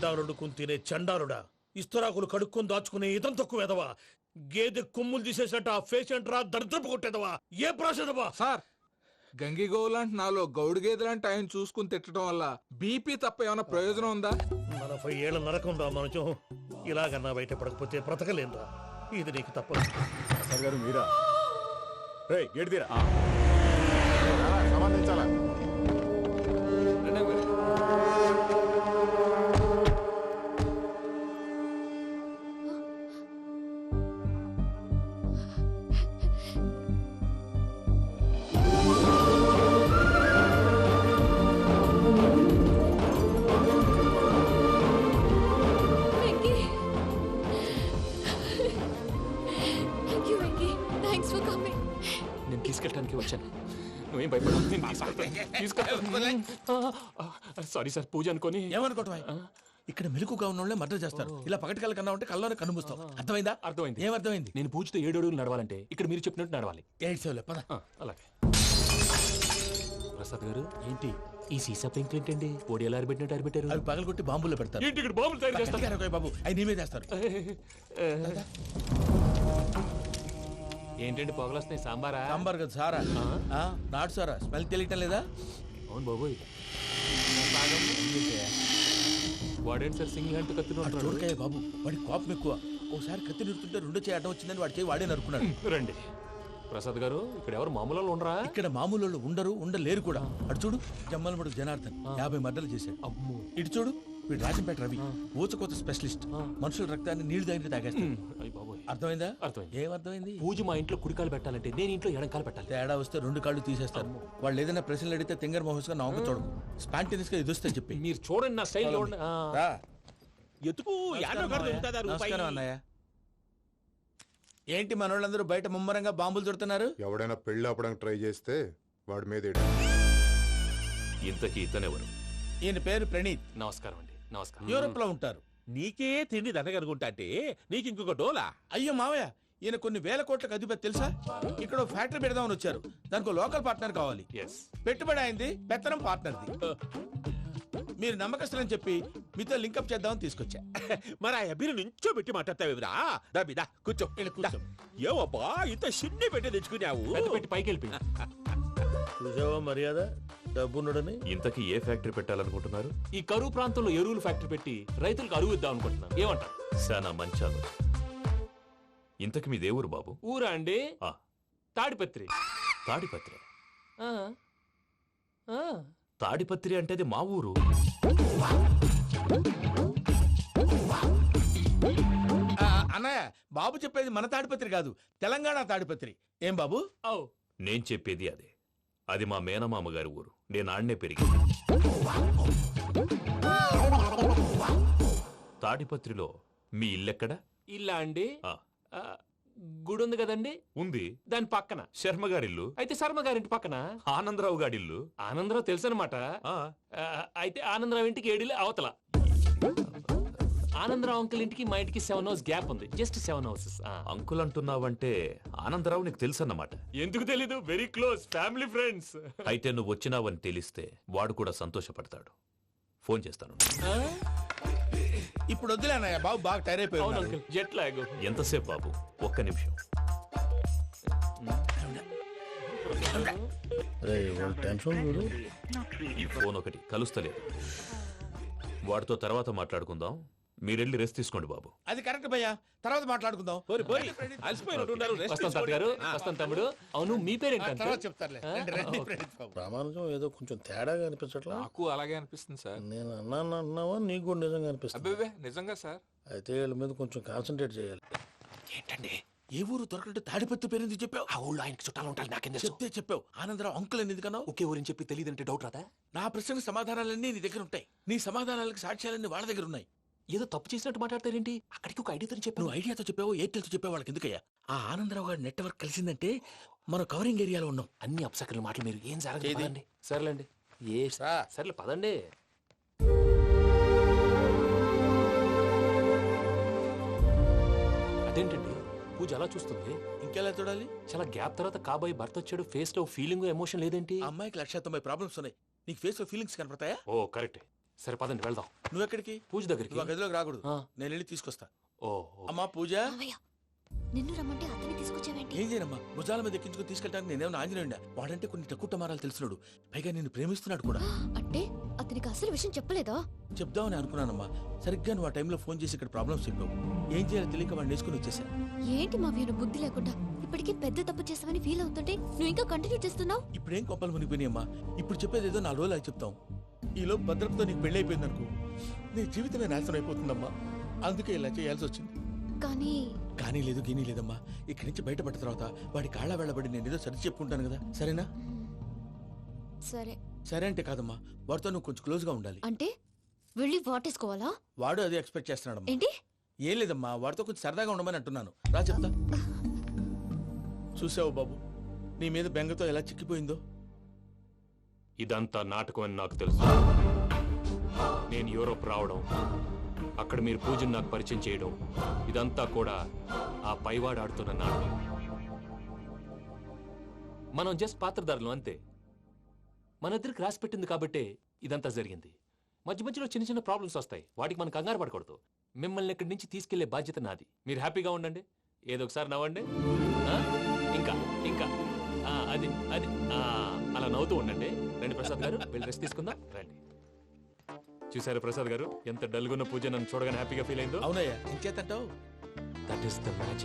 పిండారుడుకుని తినే చండారుడా, ఇస్తరాకులు కడుక్కొని దాచుకునే ఇతం తక్కువ ఎదవా, గేదె కొమ్ములు తీసేసట పేషెంట్ రా దరిద్రపు కొట్టేదవా, ఏ ప్రాసెదవా? సార్ గంగిగోవులాంటి నాలో గౌడు గేదెలాంటి ఆయన చూసుకుని తిట్టడం వల్ల బీపీ తప్ప ఏమైనా ప్రయోజనం ఉందా? 40 ఏళ్ల నరకం రా మనుషం. ఇలాగన్నా బయట పడకపోతే బ్రతకలేనురా. ఇది నీకు తప్పదు. గారు మీరా? గేట్ తీరా, సంబంధించాలా? నేను తీసుకెళ్ళడానికి వచ్చాను. నువ్వేం భయపడ. సారీ సార్, పూజ అనుకోని. ఏమనుకోవటం? ఇక్కడ మెలకుగా ఉన్న వాళ్ళే మర్డర్ చేస్తారు. ఇలా పగటి కళ్ళ కన్నా ఉంటే కళ్ళలోనే కనుమూస్తావు. అర్థమైందా? అర్థమైంది. ఏమర్థమైంది? నేను పూజతో 7 అడుగులు నడవాలంటే ఇక్కడ మీరు చెప్పినట్టు నడవాలి. 8 పద. అలాగే. ప్రసాద్ గారు, ఏంటి ఈ సీసా పెంకులు ఏంటండి? ఓడి ఎలా అరబెట్టినట్టు అరబెట్టారు? అవి పగలగొట్టి బాంబులో పెడతారు. ఏంటి ఇక్కడ బాంబులు తయారు చేస్తారు? బాబు, అవి నేమే చేస్తారు. ఏంటండి పొగలొస్తున్నాయి? సాంబారా? సాంబార్ కదా సారా. నాటు సారా. స్మెల్ తెలియటం లేదా? అవును బాబోయ్. వాడేంటి సార్ సింగిల్ హ్యాండ్ కత్తి చూడకాయ బాబు, వాడి కోపం ఎక్కువ. ఒకసారి కత్తి నిరుతుంటే 2 చేయి అడ్డం వచ్చిందని వాడి చేయి వాడే నరుకున్నాడు. రండి ప్రసాద్ గారు, ఇక్కడ ఎవరు మామూలు వాళ్ళు ఉండరా? ఇక్కడ మామూలు ఉండరు, ఉండలేరు కూడా. అటు చూడు, జమ్మలమడు జనార్దన్ 50 మర్డర్లు చేశాడు. అమ్మో. ఇటు చూడు, వీడు రాజంపేట రవి ఊచకోత స్పెషలిస్ట్. మనుషుల రక్తాన్ని నీళ్లు దగ్గర తాగేస్తాడు. అర్థమైందా? అర్థమైంది. ఏమర్థమైంది? పూజ మా ఇంట్లో కుడికాలు పెట్టాలంటే నేను ఇంట్లో ఎడంకాలు పెట్టాలి. తేడా వస్తే 2 కాళ్ళు తీసేస్తారు. వాళ్ళు ఏదైనా ప్రశ్నలు అడిగితే తింగర్ మహోస్ గా నవ్వు చూడకు. స్పాంటినియస్ గా ఎదుస్తా చెప్పి. మీరు చూడండి నా స్టైల్. నమస్కారం అన్నయ్య. ఏంటి మనోళ్ళందరూ బయట ముమ్మరంగా బాంబులు దొరుకుతున్నారు? ఎవడైనా పెళ్లి ఆపడానికి ట్రై చేస్తే వాడి మీద ఇంతకీ ఇతనెవరు? ఈయన పేరు ప్రణీత్. నమస్కారం అండి. నమస్కారం. యూరోప్ లో ఉంటారు. నీకే తిండి దండగనుకుంటా అంటే నీకు ఇంకొక డోలా? అయ్యో మావయ్య, ఈయన కొన్ని వేల కోట్లకు అధిపతి తెలుసా? ఇక్కడ ఫ్యాక్టరీ పెడదామని వచ్చారు. దానికి లోకల్ పార్ట్నర్ కావాలి. పెట్టుబడి అయింది, పెత్తనం పార్ట్నర్ది. మీరు నమ్మకస్తులని చెప్పి మీతో లింకప్ చేద్దామని తీసుకొచ్చా. మరి ఆ అబ్బిని నుంచో పెట్టి మాట్లాడతావురా? దాబిదా కూర్చో. ఏవబ్బా ఇంత సిన్ని పెట్టి తెచ్చుకున్నావు? పెట్టి పైకి వెళ్ళి చూసావా మర్యాద డబ్బున్నడని. ఇంతకీ ఏ ఫ్యాక్టరీ పెట్టాలనుకుంటున్నారు? ఈ కరువు ప్రాంతంలో ఎరువులు ఫ్యాక్టరీ పెట్టి రైతులకు అరువు ఇద్దాం అనుకుంటున్నాను. ఏమంటారు? శానా మంచాలు. ఇంతకి మీ దేవురు బాబు? ఊరా అండి? తాడిపత్రి. తాడిపత్రి? తాడిపత్రి అంటే అది మా ఊరు. అన్నయ్య, బాబు చెప్పేది మన తాడిపత్రి కాదు, తెలంగాణ తాడిపత్రి. ఏం బాబు? నేను చెప్పేది అదే. అది మా మేనమామ గారి ఊరు. నేను ఆడనే పెరిగింది. తాడిపత్రిలో మీ ఇల్లెక్కడ? ఇల్లా అండి? గుడి ఉంది కదండి. ఉంది. దాని పక్కన శర్మ గారిల్లు. అయితే శర్మ గారింటి పక్కన ఆనందరావు గారిల్లు. ఆనందరావు తెలుసు అనమాట. అయితే ఆనందరావు ఇంటికి 7 అవతల. ఆనందరావు అంకుల్ ఇంటికి మా ఇంటికి 7 hours గ్యాప్ ఉంది. Just 7 hours. అంకుల్ అంటున్నావంటే ఆనందరావు నీకు తెలుసు అన్నమాట. ఎందుకు తెలీదు? Very close family friends. అయితే నువ్వు వచ్చినావని తెలిస్తే వాడు కూడా సంతోషపడతాడు. ఫోన్ చేస్తాను. ఇప్పుడు వద్దులే అన్నయ్య, బాబు బాగా టైర్ అయిపోయాడు. Jet lag. ఎంతసేపు బాబు? 1 నిమిషం. ఈ ఫోన్ ఒకటి కలుస్తలేదు. వాడితో తర్వాత మాట్లాడుకుందాం. మీరెళ్ళి రెస్ట్ తీసుకోండి బాబు. అది కరెక్ట్ భయ్యా, తర్వాత మాట్లాడుకుందాం. తమ్ముడు, అవును మీ పేరేంటి? ప్రామాణికం ఏదో కొంచెం తేడాగా అనిపించట్లా? నాకు అలాగే అనిపిస్తుంది సార్. నేను అన్నావా నీకు కూడా నిజంగా అనిపిస్తుంది? నిజంగా సార్. అయితే వీళ్ళ మీద కొంచెం కాన్సన్ట్రేట్ చేయాలి. ఏంటండి ఏ ఊరు దొరకట్టు తాడిపత్రి పేరు ఎందుకు చెప్పావు? ఆ ఊళ్ళో ఆయనకి చుట్టాలు ఉంటారు. నాకేం చెప్తే చెప్పావు. ఆనందరావు అంకుల్ అని ఎందుకన్నావు? ఒకే ఊరిని చెప్పి తెలియదంటే డౌట్ రాదా? నా ప్రశ్నకు సమాధానాలన్నీ నీ దగ్గర ఉంటాయి. నీ సమాధానాలకు సాక్ష్యాలన్నీ వాళ్ళ దగ్గర ఉన్నాయి. ఏదో తప్పు చేసినట్టు మాట్లాడతారేంటి? అక్కడికి ఒక ఐడియాతో చెప్పావు. నువ్వు ఐడియాతో చెప్పావు, ఎయిర్టెల్తో చెప్పావు, వాళ్ళకి ఎందుకయ్యా? ఆ ఆనందరావు గారి నెట్వర్క్ కలిసిందంటే మనం కవరింగ్ ఏరియాలో ఉన్నాం. అన్ని అప్సకర్ల మాటలు మీరు ఏం జరగదండి. సర్లేండి. సర్లే పదండి. అదేంటండి పూజ అలా చూస్తుంది? ఇంకెలా చూడాలి? చాలా గ్యాప్ తర్వాత కాబోయే భర్త వచ్చాడు. ఫేస్ లో ఫీలింగ్ ఎమోషన్ లేదేంటి? అమ్మాయికి 190 ప్రాబ్లమ్స్ ఉన్నాయి. నీకు ఫేస్ లో ఫీలింగ్స్ కనపడతాయా? ఓ కరెక్ట్. సరే పదండి వెళ్దాం. నువ్వెక్కడికి? పూజ దగ్గరికి. నువ్వు ఆ గదిలోకి రాకూడదు. ఆ. నేను వెళ్ళి తీసుకొస్తా. ఓ అమ్మా పూజ. మావయ్య నిన్ను రమ్మంటే అతన్ని తీసుకొచ్చావేంటి? ఏం చేయనమ్మా, భుజాల మీద ఎక్కించుకుని తీసుకెళ్ళడానికి నేనేమన్నా ఆంజనేయుడా? వాడంటే కొన్ని తక్కువ టమారాలు తెలిసినాడు, పైగా నేను ప్రేమిస్తున్నాడు కూడా. అంటే అతనికి అసలు విషయం చెప్పలేదా? చెప్దామని అనుకున్నానమ్మా, సరిగ్గా నువ్వు ఆ టైంలో ఫోన్ చేసి ఇక్కడ ప్రాబ్లమ్స్ చెప్పావు. ఏం చేయాలో తెలియక వాడిని వేసుకుని వచ్చేసా. ఏంటి మావయ్య నువ్వు బుద్ధి లేకుండా ఇప్పటికీ పెద్ద తప్పు చేసావని ఫీల్ అవుతుంటే నువ్వు ఇంకా కంటిన్యూ చేస్తున్నావు? ఇప్పుడేం కొప్పలు మునిగిపోయినాయమ్మా, ఇప్పుడు చెప్పేది ఏదో 4 రోజులు చెప్తాం. ఈలో భద్రతతో నీకు పెళ్లి అయిపోయింది అనుకో, నీ జీవితమే నాశనం అయిపోతుందమ్మా. అందుకే ఇలా చేయాల్సి వచ్చింది. కానీ లేదు గీనీ లేదమ్మా. ఇక్కడి నుంచి బయటపడ్డ తర్వాత వాడి కాళ్ళ వెళ్ళబడి నేను ఏదో సరి చెప్పుకుంటాను కదా, సరేనా? సరే. సరే అంటే కాదమ్మా, వాడితో నువ్వు కొంచెం క్లోజ్ గా ఉండాలి. అంటే వెళ్ళి వాటేసుకోవాలా? వాడు అదే ఎక్స్పెక్ట్ చేస్తున్నాడమ్మా. ఏంటి? ఏం లేదమ్మా, వాడితో కొంచెం సరదాగా ఉండమని అంటున్నాను. రా చెప్తా. చూసావు బాబు, నీ మీద బెంగతో ఎలా చిక్కిపోయిందో. ఇదంతా నాటకం అని నాకు తెలుసు. నేను యూరోప్ రావడం, అక్కడ మీరు పూజను నాకు పరిచయం చేయడం, ఇదంతా కూడా ఆ పైవాడు ఆడుతున్న నాటకం. మనం జస్ట్ పాత్రధారులు అంతే. మన ఇద్దరికి రాసి పెట్టింది కాబట్టే ఇదంతా జరిగింది. మధ్య మధ్యలో చిన్న చిన్న ప్రాబ్లమ్స్ వస్తాయి, వాటికి మనం కంగారు పడకూడదు. మిమ్మల్ని ఇక్కడి నుంచి తీసుకెళ్లే బాధ్యత నాది. మీరు హ్యాపీగా ఉండండి, ఏదో ఒకసారి నవ్వండి. ఆ? ఇంకా ఇంకా అది అది అలా నవ్వుతూ ఉండండి. రండి ప్రసాద్ గారు, వెళ్ళి రెస్ట్ తీసుకుందాం రండి. చూసారా ప్రసాద్ గారు, ఎంత డల్గున్న పూజ నన్ను చూడగానే హ్యాపీగా ఫీల్ అయిందో? అవునయ్యా, ఇంకేతంటావు? That is the magic.